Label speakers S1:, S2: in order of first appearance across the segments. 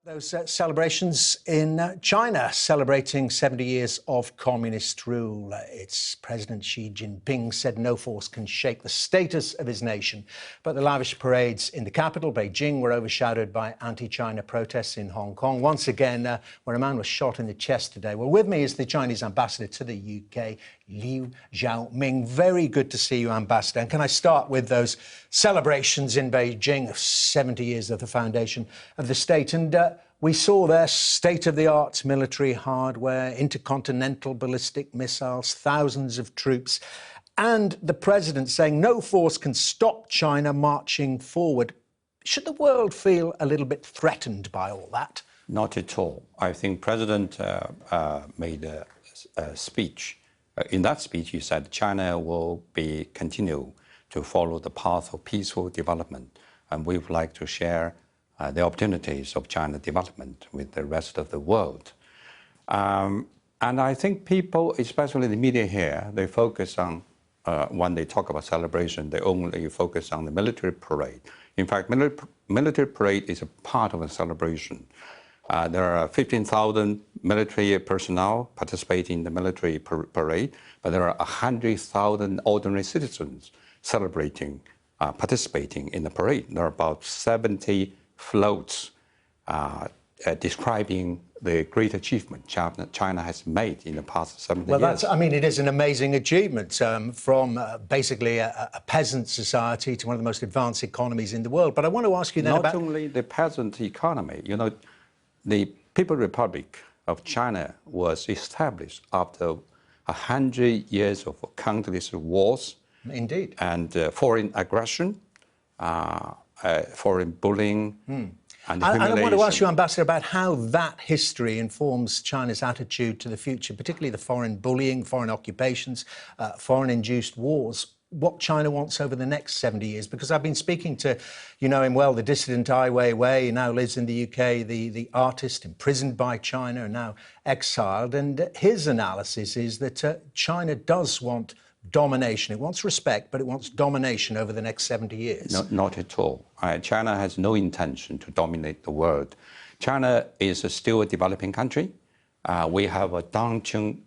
S1: Those celebrations in China, celebrating 70 years of communist rule. Its President Xi Jinping said no force can shake the status of his nation. But the lavish parades in the capital, Beijing, were overshadowed by anti-China protests in Hong Kong. Once again, where a man was shot in the chest today. Well, with me is the Chinese ambassador to the UK, Liu Xiaoming. Very good to see you, Ambassador. And can I start with those celebrations in Beijing of 70 years of the foundation of the state? And we saw there state-of-the-art military hardware, intercontinental ballistic missiles, thousands of troops, and the president saying no force can stop China marching forward. Should the world feel a little bit threatened by all that?
S2: Not at all. I think President made a speech. In that speech, he said China will continue to follow the path of peaceful development, and we would like to share the opportunities of China development with the rest of the world. And I think people, especially the media here, they focus on, when they talk about celebration, they only focus on the military parade. In fact, military parade is a part of a celebration. There are 15,000 military personnel participating in the military parade, but there are 100,000 ordinary citizens celebrating, participating in the parade. There are about 70 floats describing the great achievement China has made in the past 70 years.
S1: Well, I mean, it is an amazing achievement from basically a peasant society to one of the most advanced economies in the world. But I want to ask you then
S2: about... Not only the peasant economy, you know, the People's Republic of China was established after 100 years of countless wars.
S1: Indeed.
S2: And foreign aggression. Foreign bullying and humiliation.
S1: And I want to ask you, Ambassador, about how that history informs China's attitude to the future, particularly the foreign bullying, foreign occupations, foreign-induced wars, what China wants over the next 70 years. Because I've been speaking to, you know him well, the dissident Ai Weiwei, he now lives in the UK, the artist imprisoned by China and now exiled. And his analysis is that China does want domination. It wants respect, but it wants domination over the next 70 years.
S2: No, not at all. China has no intention to dominate the world. China is still a developing country. We have a daunting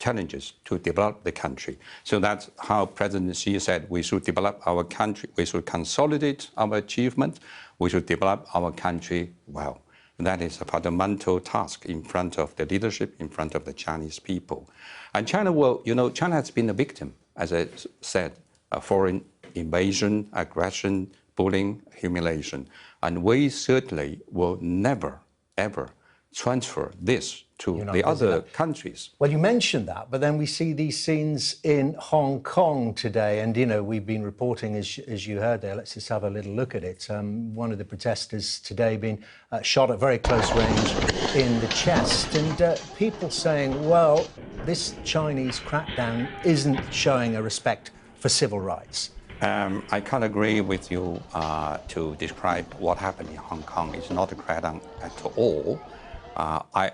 S2: challenges to develop the country. So that's how President Xi said we should develop our country, we should consolidate our achievement, we should develop our country well. And that is a fundamental task in front of the leadership, in front of the Chinese people. And China will, you know, China has been a victim, as I said, of foreign invasion, aggression, bullying, humiliation. And we certainly will never, ever transfer this to the other countries.
S1: Well, you mentioned that, but then we see these scenes in Hong Kong today. And, you know, we've been reporting, as you heard there, let's just have a little look at it. One of the protesters today being shot at very close range in the chest. And people saying, well, this Chinese crackdown isn't showing a respect for civil rights.
S2: I can't agree with you to describe what happened in Hong Kong. It's not a crackdown at all.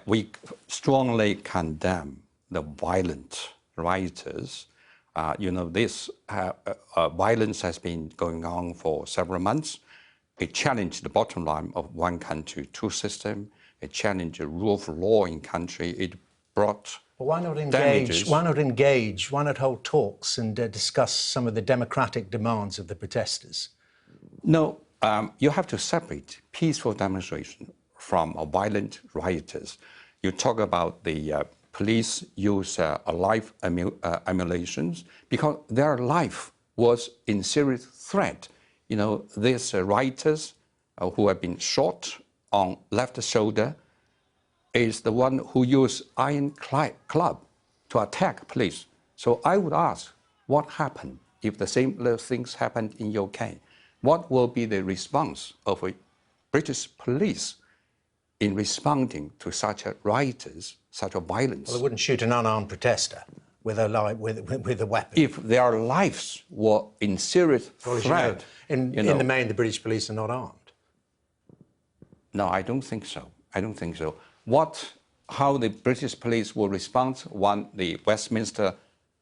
S2: We strongly condemn the violent rioters. You know, this violence has been going on for several months. It challenged the bottom line of one country, two systems. It challenged the rule of law in country. It brought
S1: But why not engage?
S2: damages.
S1: Why not engage? Why not hold talks and discuss some of the democratic demands of the protesters?
S2: No, you have to separate peaceful demonstration from violent rioters. You talk about the police use live emulations because their life was in serious threat. You know, these rioters who have been shot on left shoulder is the one who used iron club to attack police. So I would ask, what happened if the same things happened in UK? What will be the response of a British police in responding to such rioters, such a violence?
S1: Well, they wouldn't shoot an unarmed protester with a weapon.
S2: If their lives were in serious threat.
S1: In the main, the British police are not armed.
S2: No, I don't think so. I don't think so. How the British police will respond when the Westminster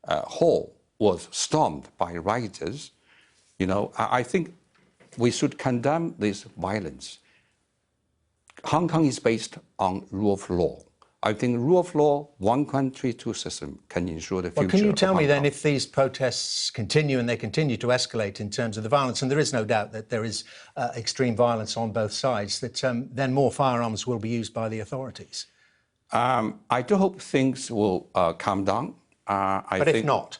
S2: Hall was stormed by rioters, you know, I think we should condemn this violence. Hong Kong is based on rule of law. I think rule of law, one country, two systems can ensure the future.
S1: Well, can you tell
S2: of
S1: me
S2: Hong
S1: then,
S2: Kong.
S1: if these protests continue and they continue to escalate in terms of the violence, and there is no doubt that there is extreme violence on both sides, that then more firearms will be used by the authorities?
S2: I do hope things will calm down.
S1: But if not?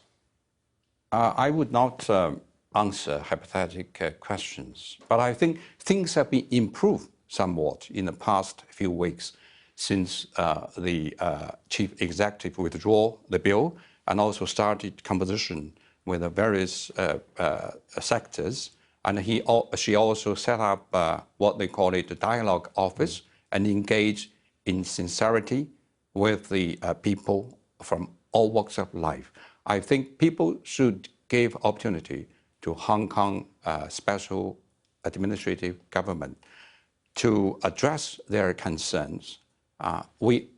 S2: I would not answer hypothetical questions, but I think things have been improved somewhat in the past few weeks since the chief executive withdrew the bill and also started conversation with the various sectors. And she also set up what they call it the dialogue office and engaged in sincerity with the people from all walks of life. I think people should give opportunity to Hong Kong special administrative government to address their concerns. We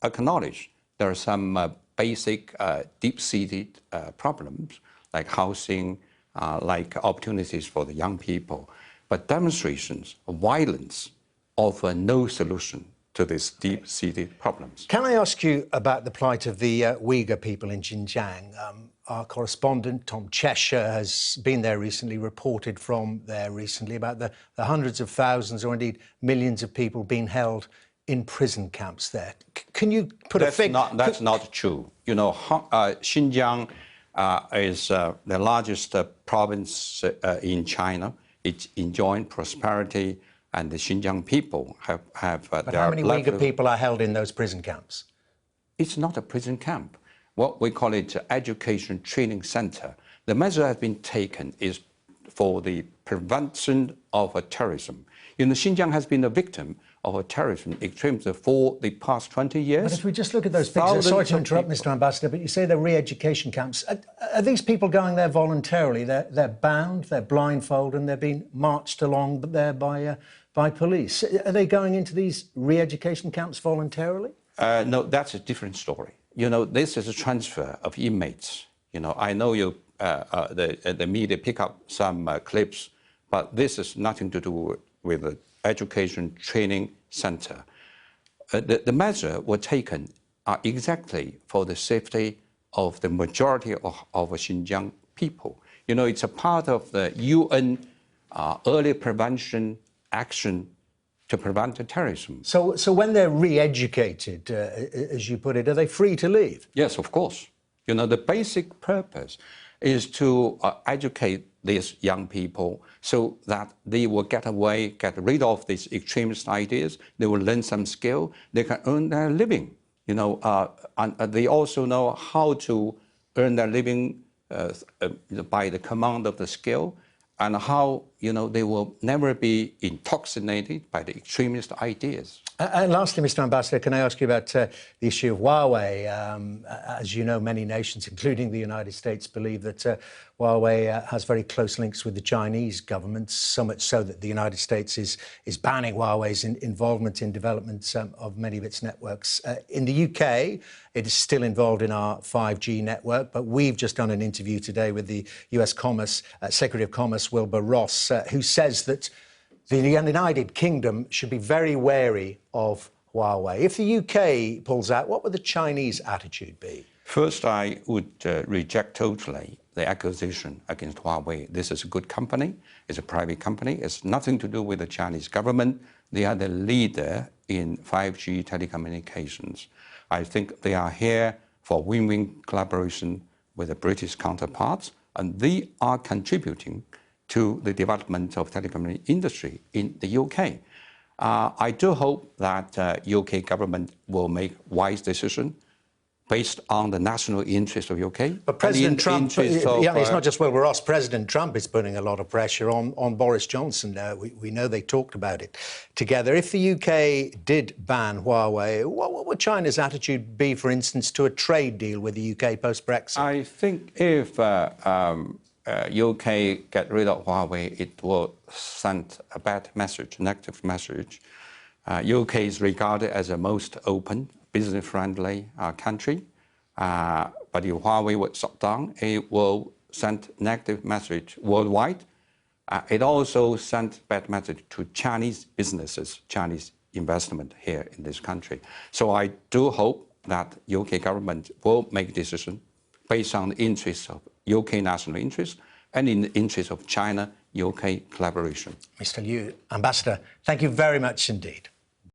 S2: acknowledge there are some basic deep-seated problems like housing, like opportunities for the young people, but demonstrations of violence offer no solution to these deep-seated problems.
S1: Can I ask you about the plight of the Uyghur people in Xinjiang? Our correspondent, Tom Cheshire, has been there recently, reported from there recently about the hundreds of thousands or indeed millions of people being held in prison camps there. Can you put a figure?
S2: That's not true. You know, Xinjiang is the largest province in China. It's enjoying prosperity, and the Xinjiang people have
S1: But how many Uyghur people are held in those prison camps?
S2: It's not a prison camp. What we call it education training center. The measure has been taken is for the prevention of terrorism. You know, Xinjiang has been a victim of terrorism extremism for the past 20 years.
S1: But if we just look at those figures, sorry to interrupt, Mr. Ambassador, but you say they're re-education camps. Are these people going there voluntarily? They're bound, they're blindfolded, and they're being marched along there by police. Are they going into these re-education camps voluntarily?
S2: No, that's a different story. You know, this is a transfer of inmates. You know, I know you, the media pick up some clips, but this has nothing to do with the education training center. The measures were taken exactly for the safety of the majority of Xinjiang people. You know, it's a part of the UN early prevention action to prevent terrorism.
S1: So when they're re-educated, as you put it, are they free to leave?
S2: Yes, of course. You know, the basic purpose is to educate these young people so that they will get rid of these extremist ideas. They will learn some skill. They can earn their living. You know, and they also know how to earn their living by the command of the skill, and how, you know, they will never be intoxicated by the extremist ideas.
S1: And lastly, Mr. Ambassador, can I ask you about the issue of Huawei? As you know, many nations, including the United States, believe that Huawei has very close links with the Chinese government, so much so that the United States is banning Huawei's involvement in development of many of its networks. In the UK, it is still involved in our 5G network, but we've just done an interview today with the US Secretary of Commerce, Wilbur Ross, who says that the United Kingdom should be very wary of Huawei. If the UK pulls out, what would the Chinese attitude be?
S2: First, I would reject totally the accusation against Huawei. This is a good company. It's a private company. It's nothing to do with the Chinese government. They are the leader in 5G telecommunications. I think they are here for win-win collaboration with the British counterparts, and they are contributing to the development of telecommunication industry in the UK. I do hope that UK government will make wise decision based on the national interest of UK.
S1: But President Trump, it's not just Wilbur Ross, President Trump is putting a lot of pressure on Boris Johnson. We know they talked about it together. If the UK did ban Huawei, what would China's attitude be, for instance, to a trade deal with the UK post-Brexit?
S2: I think if UK get rid of Huawei, it will send a bad message, negative message. UK is regarded as the most open, business-friendly country. But if Huawei would shut down, it will send negative message worldwide. It also sent bad message to Chinese businesses, Chinese investment here in this country. So I do hope that UK government will make a decision based on the interests of UK national interests and in the interest of China-UK collaboration.
S1: Mr. Liu, Ambassador, thank you very much indeed.